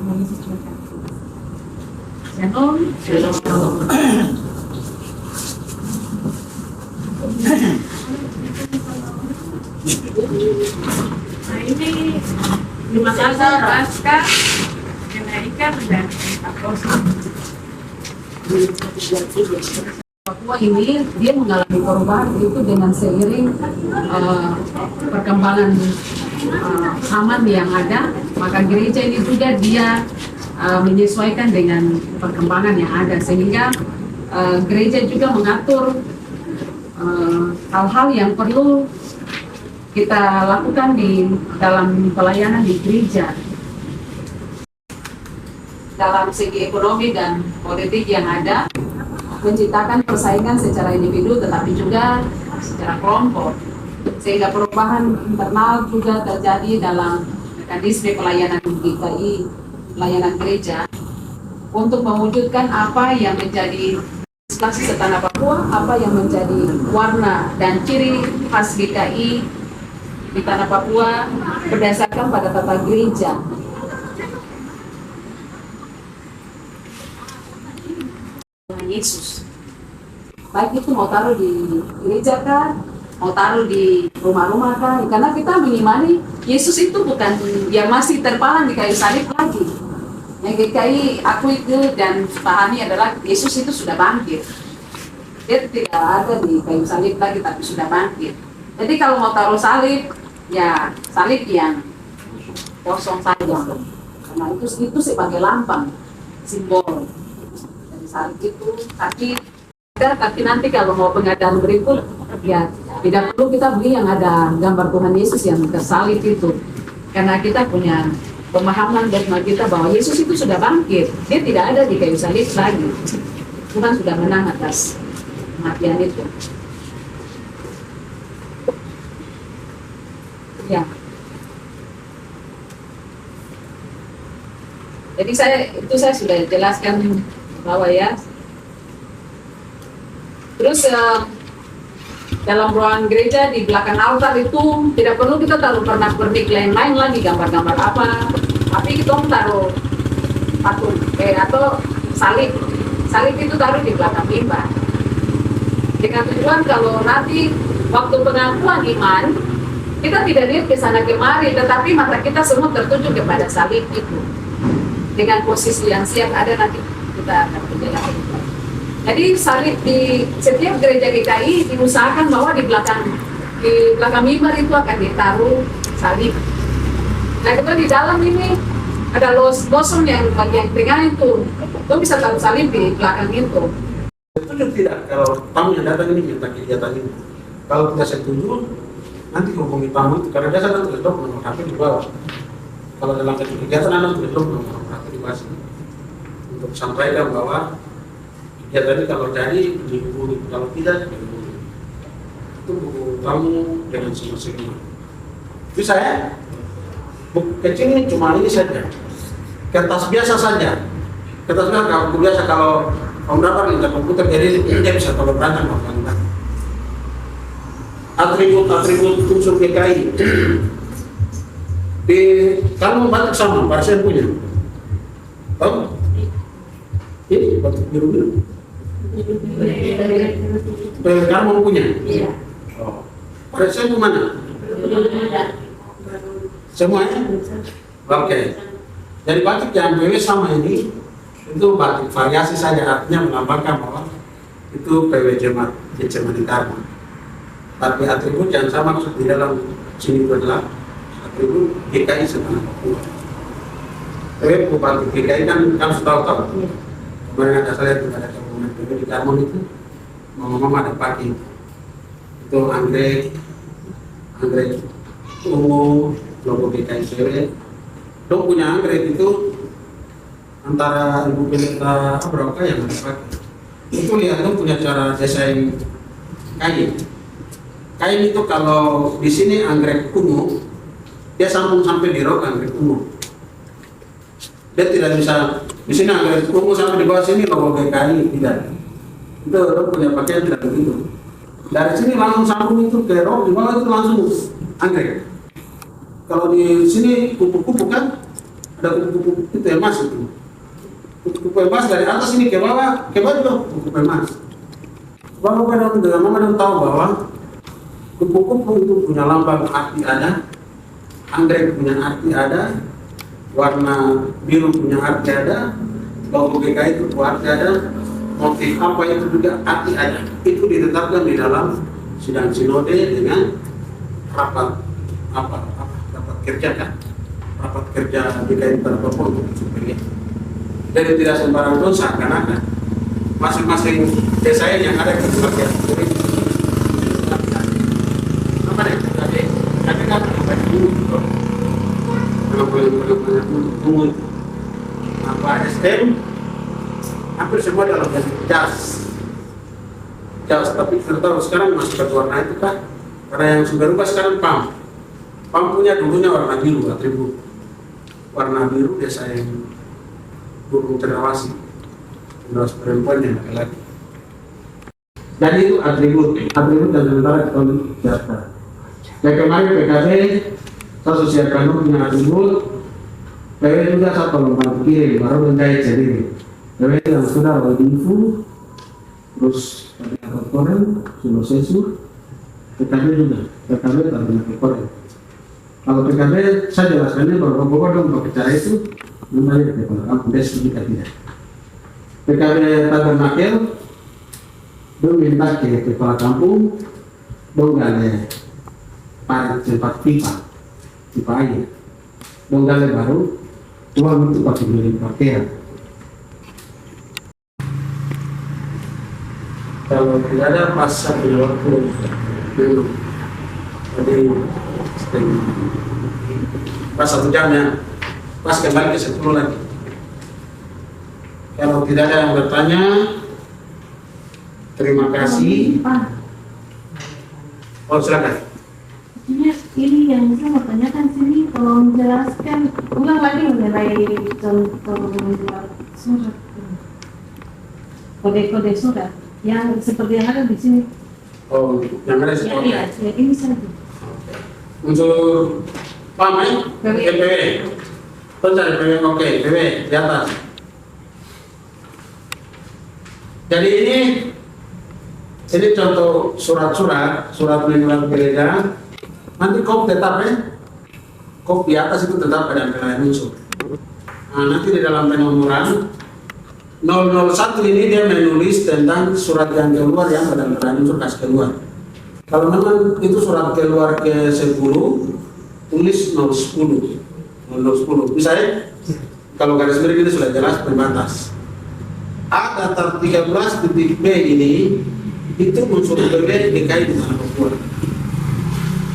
Shalom. Nah ini lima kali pasca kenaikan dan apostol. Papua ini dia mengalami perubahan itu dengan seiring perkembangan zaman yang ada, maka gereja ini juga dia menyesuaikan dengan perkembangan yang ada, sehingga gereja juga mengatur hal-hal yang perlu kita lakukan di dalam pelayanan di gereja, dalam segi ekonomi dan politik yang ada, menciptakan persaingan secara individu tetapi juga secara kelompok, sehingga perubahan internal juga terjadi dalam mekanisme pelayanan GKI, pelayanan gereja, untuk mewujudkan apa yang menjadi klasi Tanah Papua, apa yang menjadi warna dan ciri khas GKI di Tanah Papua berdasarkan pada tata gereja. Yesus, baik itu mau taruh di gereja kah, mau taruh di rumah-rumah kah, karena kita mengimani Yesus itu bukan yang masih terpalang di kayu salib lagi. Yang GKI aku itu dan pahami adalah Yesus itu sudah bangkit. Dia tidak ada di kayu salib lagi tapi sudah bangkit. Jadi kalau mau taruh salib, ya salib yang kosong saja, karena itu sebagai lambang, simbol salib itu. Tapi nanti kalau mau pengadaan berikut, ya tidak perlu kita beli yang ada gambar Tuhan Yesus yang tersalib itu, karena kita punya pemahaman dogma kita bahwa Yesus itu sudah bangkit, dia tidak ada di kayu salib lagi. Tuhan sudah menang atas kematian itu. Ya. Jadi saya sudah jelaskan bahwa ya. Terus dalam ruangan gereja di belakang altar itu tidak perlu kita taruh pernak-pernik lain-lain lagi, gambar-gambar apa, tapi kita taruh patung atau salib. Salib itu taruh di belakang mimbar. Dengan tujuan kalau nanti waktu pengakuan iman kita tidak lihat ke sana kemari, tetapi mata kita semua tertuju kepada salib itu. Dengan posisi yang siap ada nanti kita akan berjalan. Jadi salib di setiap gereja GKI diusahakan bahwa di belakang mimbar itu akan ditaruh salib. Nah itu di dalam ini ada losong yang bagian tengah itu bisa taruh salib di belakang itu. Setuju tidak kalau tamu yang datang ini minta kegiatan ini? Kalau tidak setuju, nanti hubungi tamu itu, karena biasa nanti tulis nomor HP di bawah. Kalau dalam kegiatan Anda tulis nomor HP di bawah untuk sampaikan bahwa kegiatan ini kalau jadi dihubungi, kalau tidak dihubungi. Itu buku tamu dengan semua. Itu saya buku kecil ini cuma ini saja, kertas biasa saja. Kertas biasa kalau Om Rapar minta komputer, jadi dia bisa tolong berantem apa. Atribut unsur GKI. Di kalau batik sama, Parsen punya. Tahu? Ini batik biru. Kamu punya? Iya. Oh. Parsen mana? Semuanya? Oke. Jadi batik yang PW sama ini itu batik variasi saja, artinya melambangkan bahwa itu PW Jemaat Getsemani Dharma. Tapi atribut yang sama maksud di dalam sini itu adalah atribut GKI Tanah Papua. PW batik GKI kan kamu sudah tahu. Kemarin ada saya lihat ada dokumen PW di Dharma itu, mama ada pakai itu anggrek ungu, logo GKI PW. Dong punya anggrek itu antara Ibu Pendeta Abraka yang ada pakai. Itu lihat dong punya cara desain kain. Kain itu kalau di sini anggrek ungu, dia sambung sampai di rok anggrek ungu. Dia tidak bisa di sini anggrek ungu sampai di bawah sini logo GKI, tidak. Itu dong punya pakaian tidak begitu. Dari sini langsung sambung itu ke rok, di bawah itu langsung anggrek. Kalau di sini kupu-kupu kan, ada kupu-kupu itu emas itu. Kupu-kupu emas dari atas ini ke bawah juga kupu-kupu emas. Bapak dan dengan mama dan tahu bahwa kupu-kupu itu punya lambang arti ada, anggrek punya arti ada, warna biru punya arti ada, logo GKI itu arti ada, motif apa itu juga arti ada. Itu ditetapkan di dalam sidang sinode dengan rapat rapat kerja kan, rapat kerja GKI pada Papua untuk supaya. Jadi tidak sembarang pun seakan-akan masing-masing desa yang ada di bagian jadi apa deh tapi kan tunggu apa STM hampir semua dalam jas tapi tertaruh sekarang masih berwarna itu kan karena yang sudah berubah sekarang PAM punya dulunya warna biru atribut warna biru desa yang burung cendrawasih perempuannya laki-laki. Jadi itu atribut dan sementara kita daftar. Yang kemarin PKB saya sosialkan punya atribut, PW juga saya tolong bantu kirim, baru menjahit sendiri. PW yang sudah info, terus ada korporen, sudah sesu, PKB juga, PKB tanpa korporen. Kalau PKB saya jelaskannya bahwa pokoknya untuk cara itu menjadi kepala kampung desa juga tidak. PKB Tabernakel dong minta ke kepala kampung dong gale parit tempat pipa air dong gale baru uang itu pakai beli pakaian. Kalau tidak ada pasar di waktu dulu jadi pas 1 jamnya pas kembali ke 10 lagi. Kalau tidak ada yang bertanya, terima kasih. Oh silakan. Ini yang saya mau tanyakan sini, tolong menjelaskan ulang lagi mengenai contoh surat, kode-kode surat yang seperti yang ada di sini. Oh, yang ada seperti ya, ini saja. Untuk PAMai, PW. Terus cari PW, oke, PW di atas. Jadi ini contoh surat menyurat gereja. Nanti kop tetap kop di atas itu tetap ada penilaian unsur. Nah, nanti di dalam penomoran 001 ini dia menulis tentang surat yang keluar yang ada penilaian unsur kasih keluar. Kalau memang itu surat keluar ke 10, tulis 010. Misalnya kalau garis miring ini sudah jelas pembatas. A datar 13 titik B ini itu unsur BB DKI di Tanah Papua.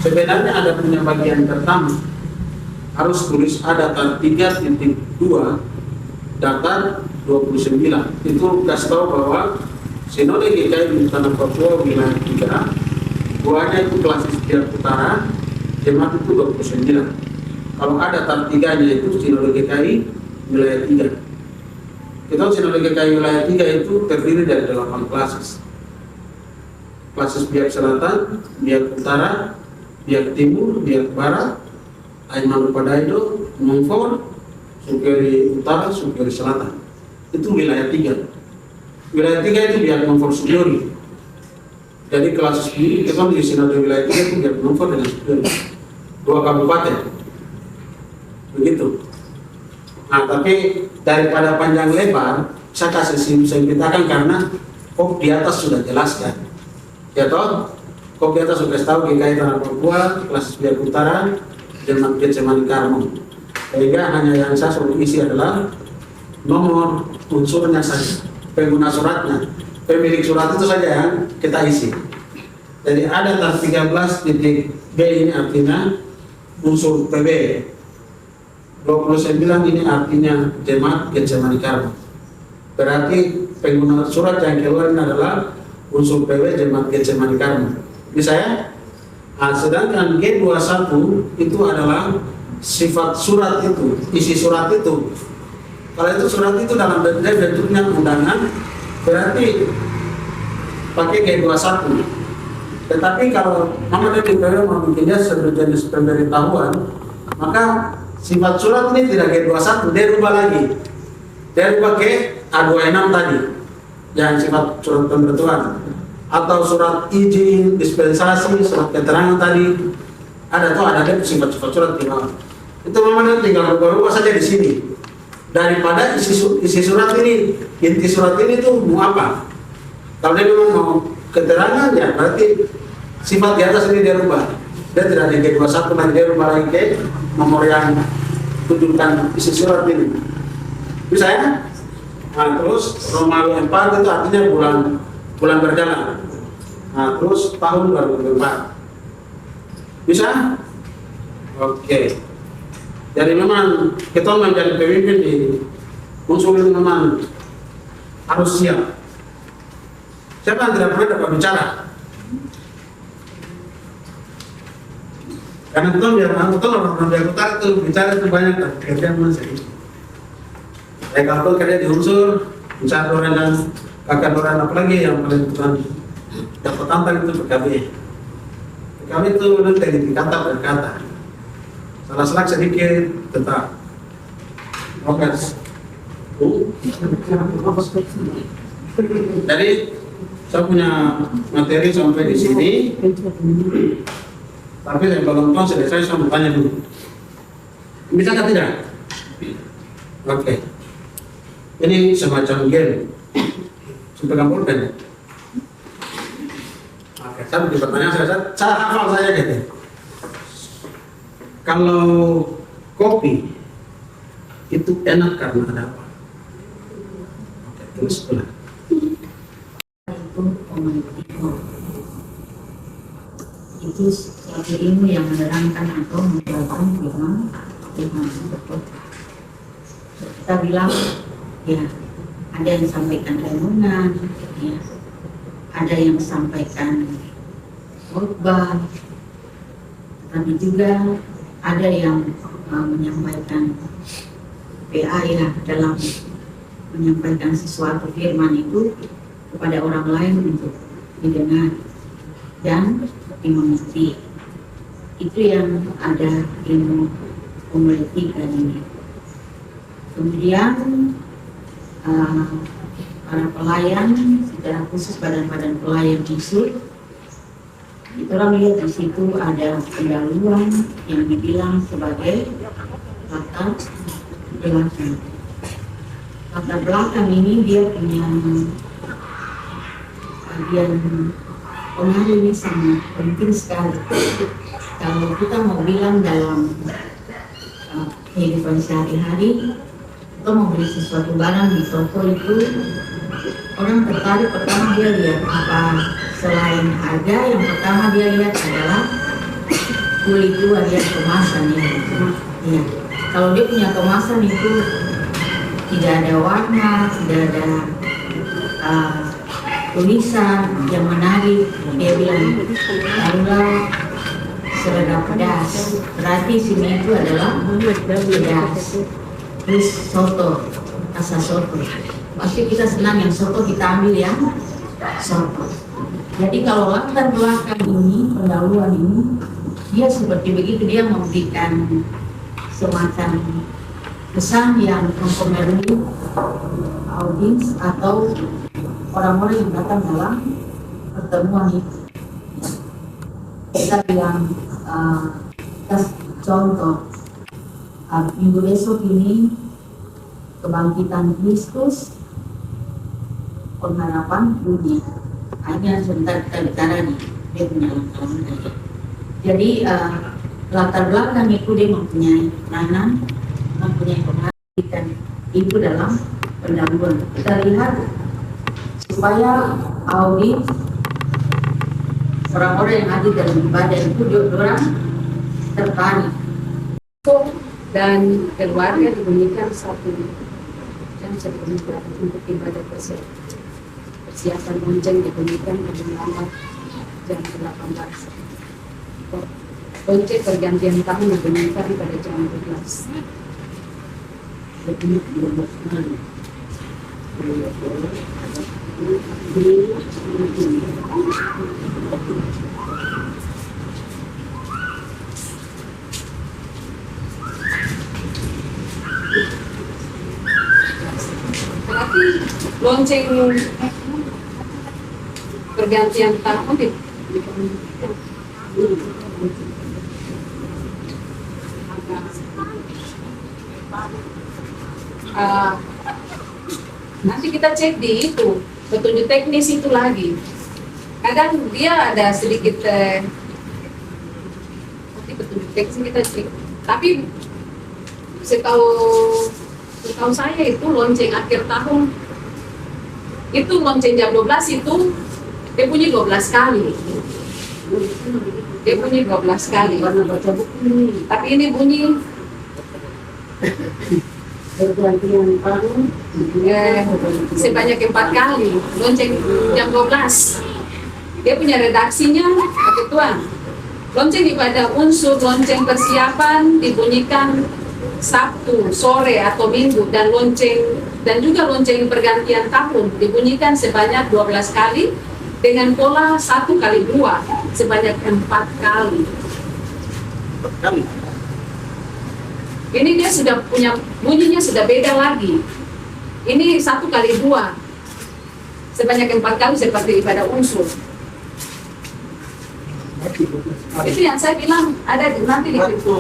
Sebenarnya ada punya bagian pertama harus tulis A datar 3.2 datar 29. Itu kasih tahu bahwa Sinode GKI di Tanah Papua wilayah 3 buahnya itu klasis biak utara jemaat itu 29. Kalau A datar 3 nya itu Sinode GKI wilayah 3. Kita Sinode GKI wilayah 3 itu terdiri dari 8 klasis. Klasis biak selatan, biak utara, biak timur, biak barat, Aiman Padaido, Mongfor, Sukeri utara, Sukeri selatan. Itu wilayah 3. Wilayah 3 itu biak Mongfor Sukeri. Jadi klasis ini kita di Sinode wilayah 3 itu biak Mongfor dengan Sukeri. 2 kabupaten. Begitu. Nah, tapi daripada panjang lebar, saya kasih sempitkan karena kok di atas sudah jelaskan. Ya toh, kok di atas sudah tahu GKI Tanah Papua, kelas biak utara, dan Getsemani Karmo. Sehingga hanya yang saya suruh isi adalah nomor unsurnya saja, pengguna suratnya, pemilik surat itu saja yang kita isi. Jadi ada tar 13 titik B ini artinya unsur PB. 29 ini artinya jemaat Getsemani Karmo. Berarti pengguna surat yang keluar ini adalah unsur PW jemaat Getsemani Karmo. Ini saya. Nah, sedangkan G21 itu adalah sifat surat itu, isi surat itu. Kalau itu surat itu dalam bentuknya undangan, berarti pakai G21. Tetapi kalau Mama dan PW membuatnya sebagai jenis pemberitahuan, maka Sifat surat ini tidak G21, dia rubah lagi. Dia rubah ke A26 tadi, yang sifat surat pemberituan. Atau surat izin, dispensasi, surat keterangan tadi. Ada tuh, ada sifat-sifat surat di bawah. Itu memang tinggal rubah-rubah saja di sini. Daripada isi surat ini, inti surat ini tuh mau apa? Kalau dia memang mau keterangan, ya berarti sifat di atas ini dia rubah. Dia tidak di G21, nanti dia rubah lagi ke nomor yang tunjukkan isi surat ini. Bisa ya? Nah, terus Romawi 4 itu artinya bulan berjalan. Nah, terus tahun 2024. Bisa? Oke. Jadi memang kita menjadi pemimpin di unsur ini memang harus siap. Siapa yang tidak pernah dapat bicara? Karena kita orang dari utara itu bicara itu banyak, tapi kerja masih. Kalau kerja di unsur, bicara orang dan kakak orang apalagi yang paling utama dapat tantang itu PKB. PKB itu nanti kata berkata. Salah sedikit tetap. Oke. Jadi saya punya materi sampai di sini. Tapi yang belum tahu selesai saya mau tanya dulu. Bisa atau tidak? Oke. Ini semacam game. Sampai kamu kan? Oke, saya beri pertanyaan saya hafal saya gitu. Kalau kopi itu enak karena ada apa? Oke, terus ulang. Itu suatu ilmu yang menerangkan atau menjelaskan firman tersebut. Kita bilang ya ada yang sampaikan renungan, ya ada yang sampaikan khotbah, tapi juga ada yang menyampaikan PA ya dalam menyampaikan sesuatu firman itu kepada orang lain untuk didengar dan dimengerti. Itu yang ada ilmu homiletikan ini. Kemudian para pelayan, secara khusus badan-badan pelayan unsur, itu orang lihat di situ ada pendahuluan yang dibilang sebagai latar belakang. Latar belakang ini dia punya bagian pengaruh ini sangat penting sekali. Kalau kita mau bilang dalam kehidupan sehari-hari, kita mau beli sesuatu barang di toko itu, orang tertarik pertama dia lihat apa. Selain harga, yang pertama dia lihat adalah kulit luar dan kemasan ya. Ya. Kalau dia punya kemasan itu tidak ada warna, tidak ada tulisan yang menarik, dia bilang taruhlah selada pedas, berarti sini itu adalah pedas. Terus soto, rasa soto, pasti kita senang yang soto, kita ambil yang soto. Jadi kalau latar belakang ini, pendahuluan ini, dia seperti begitu, dia memberikan semacam kesan yang mempengaruhi audiens atau orang-orang yang datang dalam pertemuan itu. Kita bilang contoh minggu besok ini kebangkitan Kristus, pengharapan dunia. Hanya sebentar kita bicara nih, dia punya langkah-langkah. Jadi latar belakang itu dia mempunyai peranan, mempunyai pengertian itu dalam pendahuluan. Kita lihat supaya audit orang-orang yang hadir dalam ibadah itu orang tertarik dan keluarga diberikan satu jam sebelum untuk ibadah tersebut. Persiapan lonceng diberikan pada jam 18. Lonceng pergantian tahun diberikan pada jam 12. lagi lonceng pergantian tahun di nanti kita cek di itu petunjuk teknis itu lagi. Kadang dia ada sedikit nanti petunjuk teknis kita cek. Tapi setahu saya itu lonceng akhir tahun itu lonceng jam 12 itu dia bunyi 12 kali. Dia bunyi 12 kali. Tapi ini bunyi pergantian tahun sebanyak 4 kali lonceng jam 12. Dia punya redaksinya, ketua. Lonceng ibadah unsur, lonceng persiapan dibunyikan Sabtu, sore atau Minggu, dan juga lonceng pergantian tahun dibunyikan sebanyak 12 kali dengan pola 1 kali 2 sebanyak 4 kali. Ini dia sudah punya bunyinya sudah beda lagi. Ini 1 kali 2 sebanyak 4 kali seperti ibadah unsur. Itu yang saya bilang ada nanti di situ.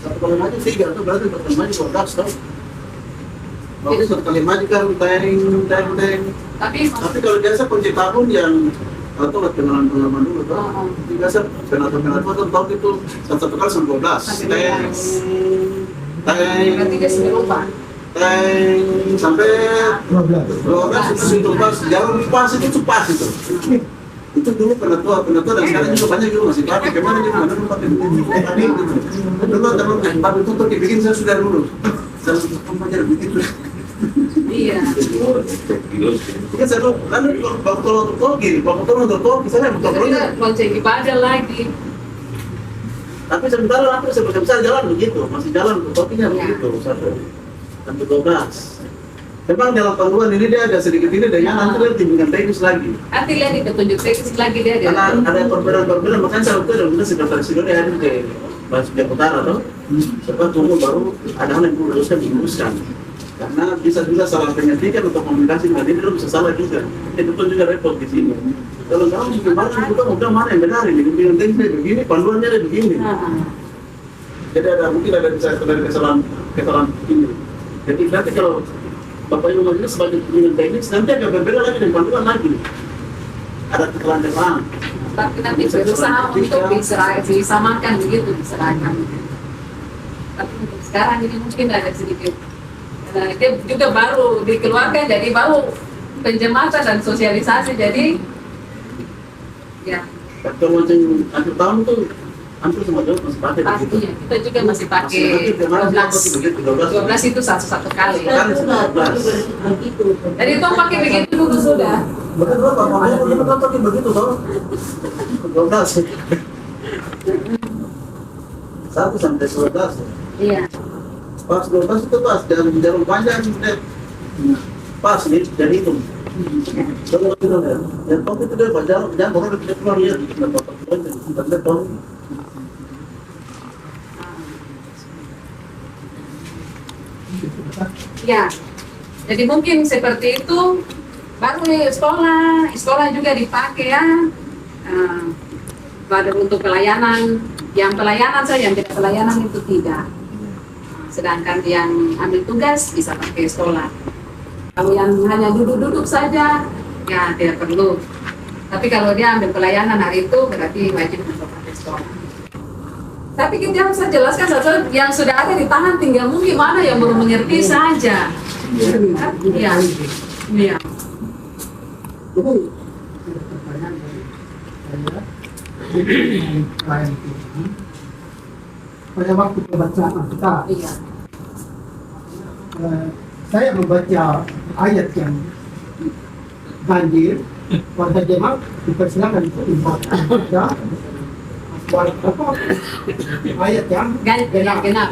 Satu kali maju 3 itu berarti satu kali maju 12 kan? Berarti satu kali maju kan teng. Tapi kalau biasa kunci tahun yang atau pengalaman dulu tuh, biasa pengalaman tuh tahun itu satu kali 12. Berarti dia sudah lupa. Sampai 12 itu pas jalan pas itu pas itu. Itu dulu penatua dan sekarang juga banyak juga masih pakai. Kemana dia mana dulu pakai dulu teman baru itu tuh dibikin saya sudah lulus. Saya punya begitu. Iya. Kita saya lalu kalau togi saya betul Lonceng ibadah lagi. tapi sementara aku sebesar jalan begitu, masih jalan toginya begitu satu sampai 12. Memang dalam panduan ini dia ada sedikit ini dengan nanti dia timbangan teknis lagi. Nanti lihat di petunjuk teknis lagi dia. Karena ada perbedaan makanya saya waktu itu udah sekretaris Sidoni ada di Bapak Utara tuh. Sebab tunggu baru ada hal yang perlu diluruskan. Karena bisa juga salah pengertian atau komunikasi dengan ini bisa salah juga. Itu pun juga repot di sini. Kalau kamu gimana kita udah mana yang benar ini timbangan teknis begini, panduannya ada begini. Jadi ada mungkin ada kesalahan ini. Jadi nanti kalau Bapak Ibu Majelis sebagai pimpinan teknis nanti agak berbeda lagi dengan panduan lagi. Ada kesalahan. Tapi nanti berusaha untuk disamakan begitu, diserahkan. Tapi untuk sekarang ini mungkin ada sedikit. Karena dia juga baru dikeluarkan, jadi baru penjematan dan sosialisasi. Jadi, ya. Kalau macam akhir tahun tuh hampir semua jauh masih pakai begitu. Pastinya, kita juga masih pakai 12 itu satu kali. Jadi itu pakai begitu dulu sudah. Bahkan dulu Pak Mamanya benar pakai begitu toh. 12. 1 sampai 12. Iya. Pas 12 itu pas jarum panjang pas nih dari itu. Kalau itu ya, yang top itu dia jangan baru dia keluar ya di tempat itu. Ya, jadi mungkin seperti itu. Baru sekolah juga dipakai ya. Pada untuk pelayanan, yang pelayanan saja, yang tidak pelayanan itu tidak. Sedangkan yang ambil tugas bisa pakai sekolah. Kalau yang hanya duduk-duduk saja, ya tidak perlu. Tapi kalau dia ambil pelayanan hari itu berarti wajib untuk pakai sekolah. Tapi kita harus jelaskan satu yang sudah ada di tangan, tinggal mungkin mana yang belum mengerti saja. Iya, iya. Pada waktu pembacaan kita, Iya. Saya membaca ayat yang banjir, warga jemaat dipersilakan untuk membaca ayat yang Genap.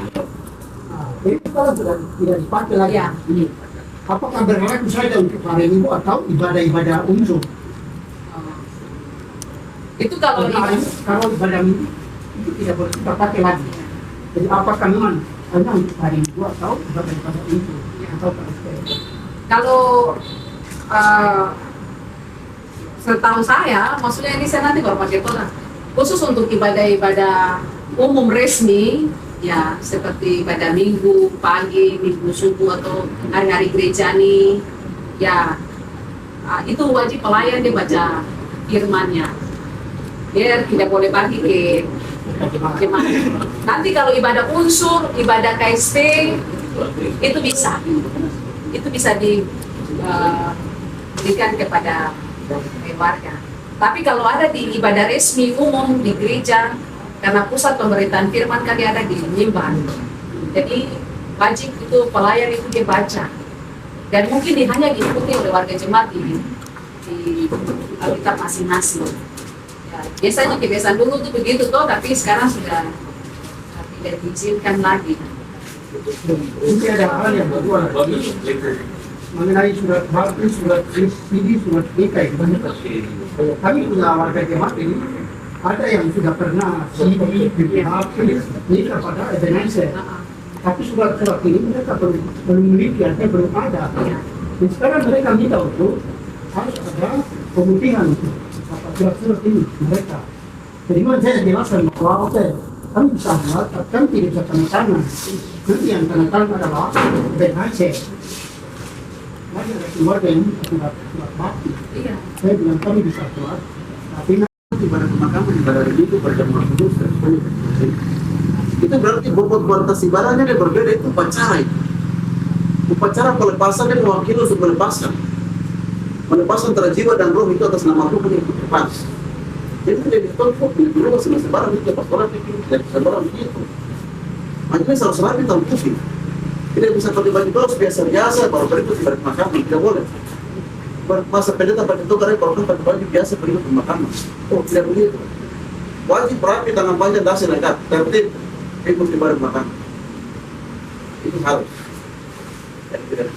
itu kalau sudah tidak dipakai lagi, Iya. apakah berlaku saja untuk hari Minggu atau ibadah-ibadah unsur? Itu kalau Kalau ibadah Minggu itu tidak boleh kita pakai lagi. Jadi apakah memang hanya untuk hari Minggu atau ibadah itu atau KSP. Kalau setahu saya, maksudnya ini saya nanti baru pakai toga. Khusus untuk ibadah-ibadah umum resmi, ya seperti pada minggu pagi, minggu subuh atau hari-hari gereja nih, ya itu wajib pelayan dia baca firman-nya. Dia tidak boleh bagi ke jemaat. Nanti kalau ibadah unsur, ibadah KSP itu bisa diberikan kepada warga. Tapi kalau ada di ibadah resmi umum di gereja, karena pusat pemberitaan firman kan dia ada di Mimbar, jadi wajib itu pelayan itu dia baca, dan mungkin hanya diikuti oleh warga jemaat di Alkitab masing-masing. Ya, biasanya kebiasaan dulu tuh begitu toh, tapi sekarang sudah tidak diizinkan lagi. Ini ada hal yang baru lagi mengenai surat bakti, surat CD, surat nikah itu. Kami punya warga jemaat ini ada yang sudah pernah CD, BPH, nikah pada Ebenezer. Tapi surat-surat ini mereka belum memiliki, artinya belum ada. Dan sekarang mereka minta untuk harus ada pemutihan untuk surat-surat ini mereka. Jadi saya jelaskan bahwa kami bisa buat, kami tidak bisa tanda tangan. Nanti yang tanda tangan adalah Ebenezer. Ada keluarga yang surat bakti. Saya bilang kami bisa buat, tapi Ibadah pemakaman, ibadah itu perjamuan kudus. Itu berarti bobot kualitas ibadahnya dia berbeda, itu upacara itu. Upacara pelepasan dia mewakili untuk melepaskan antara jiwa dan roh itu atas nama Tuhan yang lepas. Jadi tidak ditolak, tidak sebarang itu lepas orang itu, tidak sebarang itu. Makanya salah kita putih. Tidak bisa pakai baju kaos biasa-biasa baru berikut ibadah pemakaman, tidak boleh. Masa pendeta pakai itu karena kalau pakai baju biasa berikut pemakaman. Oh, tidak begitu. Wajib rapi, tangan panjang, dasi lengkap, tertib, ikut ibadah pemakaman. Itu harus.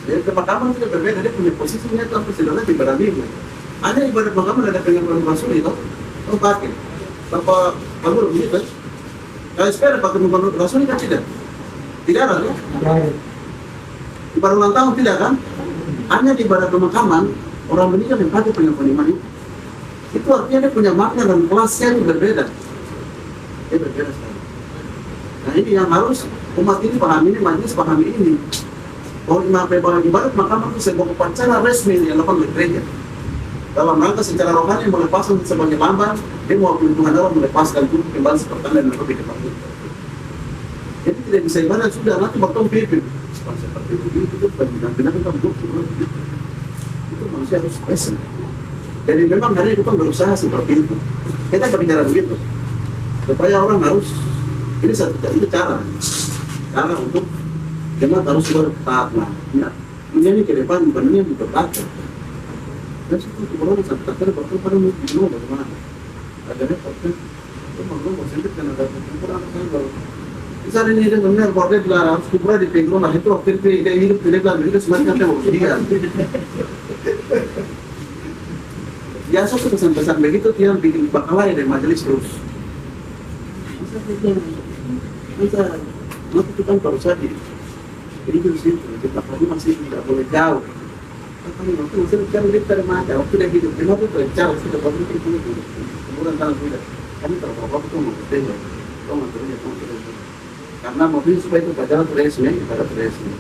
Jadi pemakaman itu berbeda, dia punya posisinya itu apa sebenarnya di ibadah minggu. Ada ibadah pemakaman ada pengakuan rasul itu, oh pakai. Tanpa kamu begitu. Kalau sepeda pakai pengakuan rasul ini kan tidak. Tidak ada tuh. Ibadah ulang tahun tidak kan? Hanya di ibadah pemakaman orang menikah yang pakai pengakuan iman itu. Itu artinya dia punya makna dan kelasnya itu berbeda. Dia berbeda sekali. Nah ini yang harus umat ini pahami, ini majelis pahami ini. Bahwa ibadat pemakaman itu sebuah upacara resmi yang dilakukan oleh gereja. Dalam rangka secara rohani melepaskan sebagai lambang, dia mewakili Tuhan Allah melepaskan tubuh kembali seperti dan lebih depan itu. Jadi tidak bisa ibadah sudah nanti bertemu pimpin. Seperti itu benar-benar kita butuh itu manusia harus present. Jadi memang hari ini kita berusaha seperti itu. Kita berbicara begitu supaya orang harus ini cara untuk jemaat harus bertaat lah. Ya, ini ke depan bukannya dipertahankan. Dan seperti orang sampai bertemu pada mungkin bagaimana? Ada repotnya. Itu maklum bersentik dan ada pertempuran saya baru. Misalnya ini dia benar border dilarang harus kubur di pinggul, nah itu waktu itu dia hidup tidak bilang begitu sebenarnya dia mau tiga. Biasa tuh pesan-pesan begitu dia bikin bakalai dari majelis terus. Masa itu kan baru saja. Jadi di situ kita masih tidak boleh jauh. Tapi waktu masih bicara lebih dari mana? Waktu dia hidup kenapa tuh jauh sudah baru itu kemudian tahun sudah. Kami terbawa itu mau betul, karena mobil supaya itu berjalan resmi, ibadah resmi.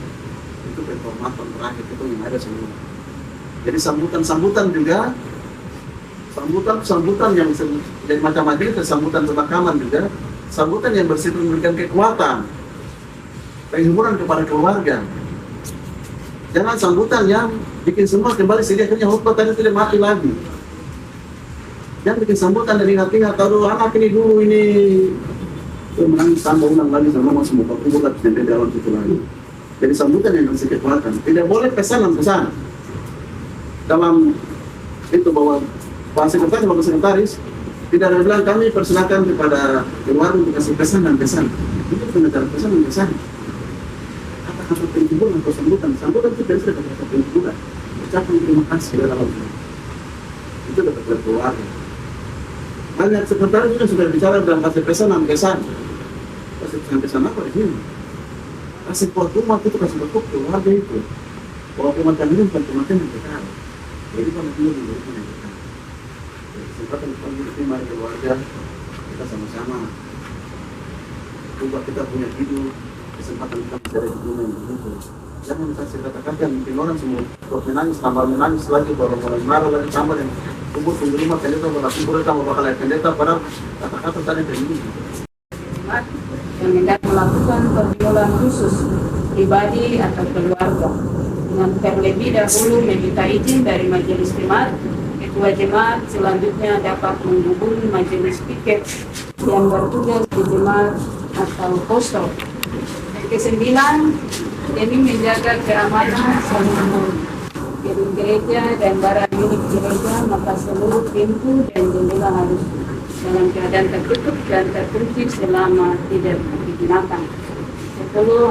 Itu performatan terakhir itu yang ada semua. Jadi sambutan juga, sambutan yang dari macam-macam itu sambutan pemakaman juga, sambutan yang bersifat memberikan kekuatan, penghiburan kepada keluarga. Jangan sambutan yang bikin semua kembali sedih akhirnya khotbah tadi tidak mati lagi. Jangan bikin sambutan dari ingat-ingat taruh anak ini dulu ini menangis tambah ulang lagi sama masih mau kubur lagi sampai dalam situ lagi. Jadi sambutan yang masih kekuatan. Tidak boleh pesanan-pesan dalam itu bahwa Pak Sekretaris tidak ada bilang kami persilakan kepada keluarga untuk kasih pesan dan pesan. Itu pengacara pesan dan pesan. Kata-kata penghibur atau sambutan itu biasa kata-kata penghiburan. Ucapan terima kasih dalam itu dapat keluarga. Banyak sekretaris juga sudah bicara dalam kasih pesan dan pesan. Pesan apa di sini? kasih buat rumah itu kasih bentuk keluarga itu. Kalau kematian ini bukan kematian yang kekal. Jadi kalau dia di rumah yang kekal. Kesempatan kita mari keluarga kita sama-sama ubah kita punya hidup, kesempatan kita mencari dunia yang begitu. Jangan kasih kata-kata mungkin orang semua kalau menangis tambah menangis lagi, baru mulai marah lagi tambah yang kubur tunggu lima pendeta berlaku mereka mau bakal pendeta padahal kata-kata tadi dari ini. Yang hendak melakukan pergaulan khusus pribadi atau keluarga dengan terlebih dahulu meminta izin dari majelis jemaat. Ketua jemaat selanjutnya dapat menghubungi majelis piket yang bertugas di jemaat atau postor. Yang kesembilan, demi menjaga keamanan seluruh gedung gereja dan barang milik gereja, maka seluruh pintu dan jendela harus dalam keadaan tertutup dan terkunci selama tidak digunakan. 10.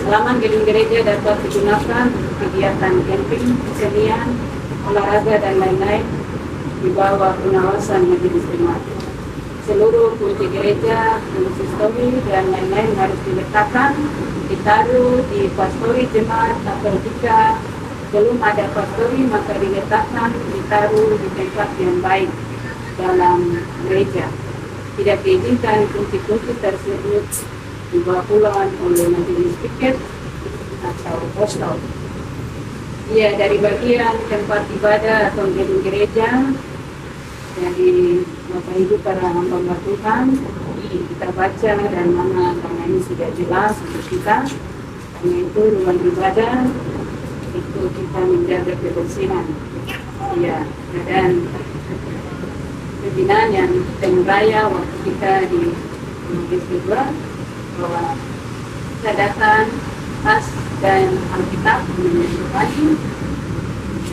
Halaman gedung gereja dapat digunakan untuk kegiatan camping, kesenian, olahraga dan lain-lain di bawah pengawasan majelis jemaat. Seluruh kunci gereja, konsistori dan lain-lain harus diletakkan, ditaruh di pastori jemaat, atau jika belum ada pastori maka diletakkan, ditaruh di tempat yang baik dalam gereja. Tidak diizinkan kunci-kunci tersebut dibawa pulang oleh majelis piket atau postor. Dari bagian tempat ibadah atau gedung gereja. Jadi Bapak Ibu para hamba Tuhan, kita baca dan mana karena ini sudah jelas untuk kita. Karena itu ruang ibadah itu kita menjaga kebersihan. Dan pembinaan yang temuraya waktu kita di Majelis kedua bahwa kita datang tas dan Alkitab menyebutkan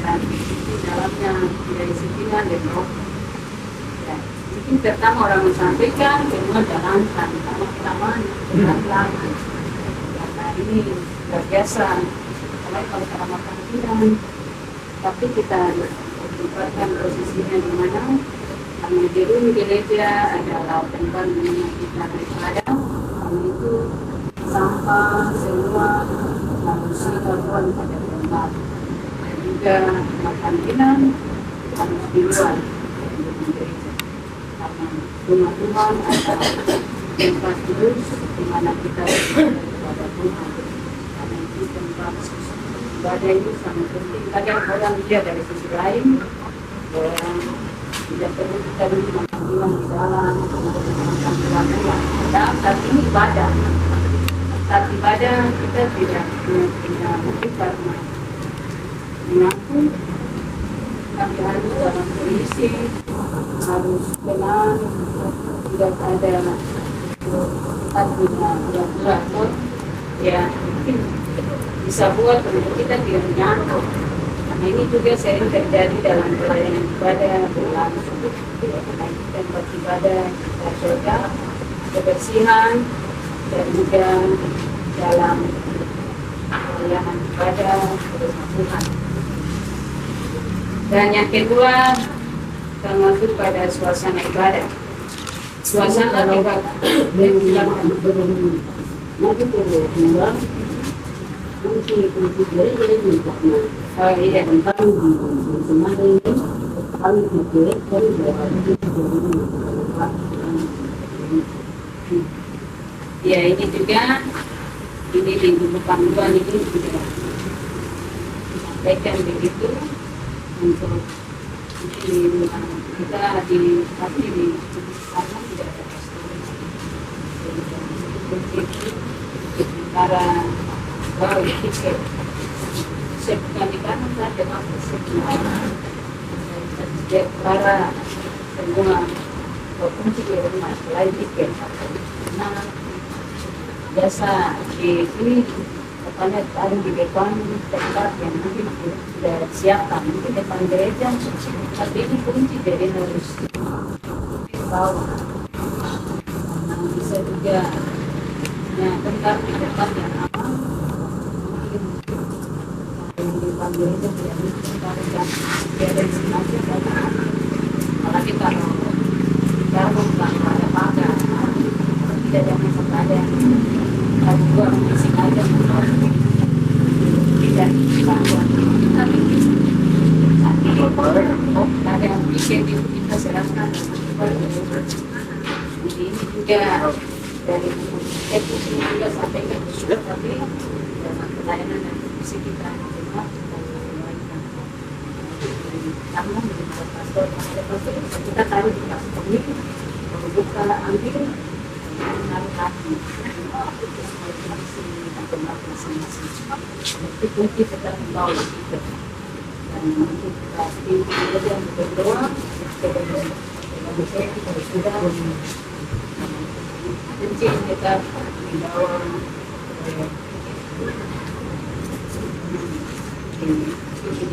dan di dalamnya tidak disiplinkan dan rokok. Mungkin pertama orang menyampaikan, kedua jalankan, pertama jalankan. Karena ini luar biasa, kalau kita makan tidak, tapi kita harus tempatkan posisinya di mana. Karena gedung gereja adalah tempat di mana kita beribadah. Karena itu sampah semua harus dilakukan pada tempat. Dan juga makan minum harus di luar gedung gereja. Karena rumah Tuhan adalah tempat kudus di mana kita beribadah kepada Tuhan. Karena itu tempat ibadah itu sangat penting. Kadang orang lihat dari sisi lain, tidak perlu kita dulu makan minum di dalam, makan pulang. Saat ini ibadah. Saat ibadah kita tidak punya motif karena mengaku, tapi harus dalam kondisi, harus tenang, tidak ada punya pura-pura mungkin bisa buat untuk kita tidak menyangkut. Karena ini juga sering terjadi dalam pelayanan ibadah berlangsung tempat ibadah kita jaga kebersihan dan juga dalam pelayanan ibadah bersama Tuhan. Dan yang kedua termasuk pada suasana ibadah. Suasana ibadah ini juga ini di buku panduan ini juga disampaikan begitu untuk kita di sana tidak ada para baru tiket sebukan di kanan saja masuk setiap para semua kunci di rumah selain tiket. Nah biasa di sini katanya ada di depan tempat yang mungkin sudah siapkan di depan gereja, tapi ini kunci jadi harus bawa. Nah bisa juga tempat di depan yang aman, mungkin di depan gereja tidak bisa kita ada sengaja karena apalagi kalau kita ada pagar, tidak ada masalah ada Aku gua mengisi aja tidak bantuan tapi ada yang bikin kita serahkan jadi ini juga dari itu juga sampaikan sudah tapi dalam pelayanan dan visi kita cuma kamu menjadi pastor kita taruh di pastor ini membuka ambil menaruh hati itu kita tetap membawa itu dan kita tinggal dan berdoa kita sudah kunci kita membawa ini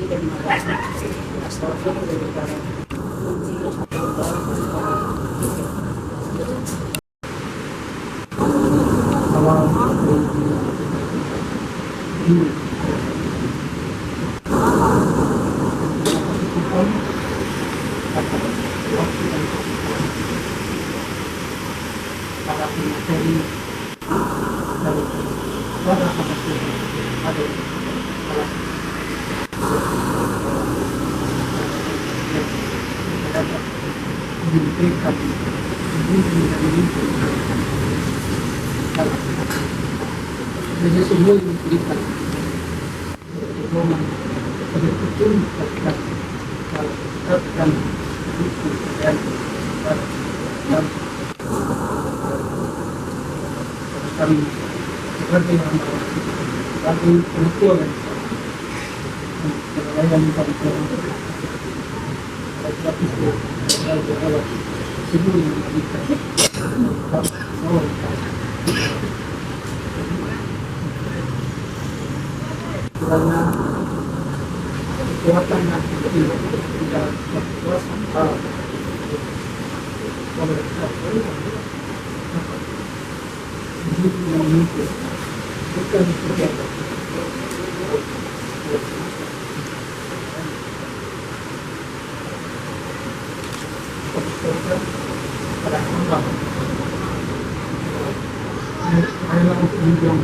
dan pastor ini dari Jadi semua yang diberikan dorongan betul dan kami sebagai penentu dan kami semua yang diberikan karena kekuatan yang tidak berkuasa yang mungkin bukan terjadi pada hamba adalah ujung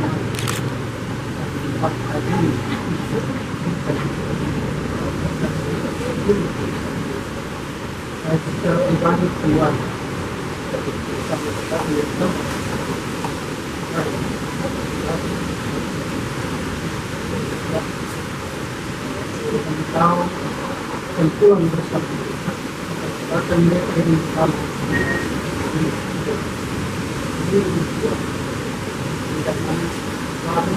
secara pribadi keluar tahu tentuan bersama akan dari sama tidak baru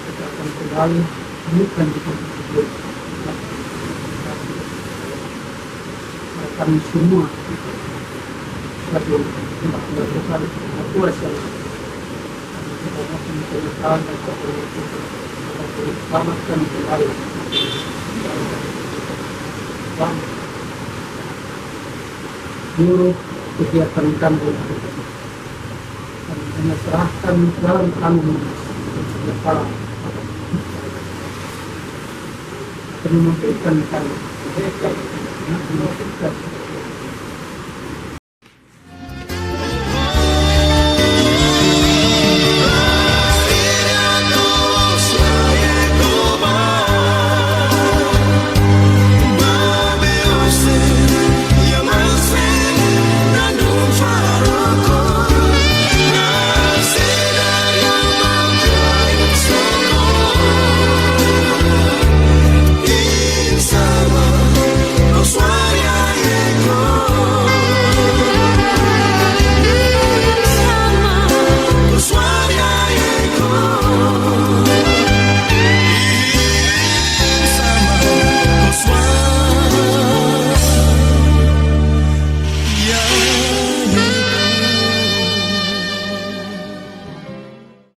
kita akan kembali bukan di tempat kami semua sebagai tempat besar kuasa kita akan menceritakan dan selamatkan kembali dan seluruh kegiatan kami hanya serahkan dalam tangan kepala akan memberikan kami memberikan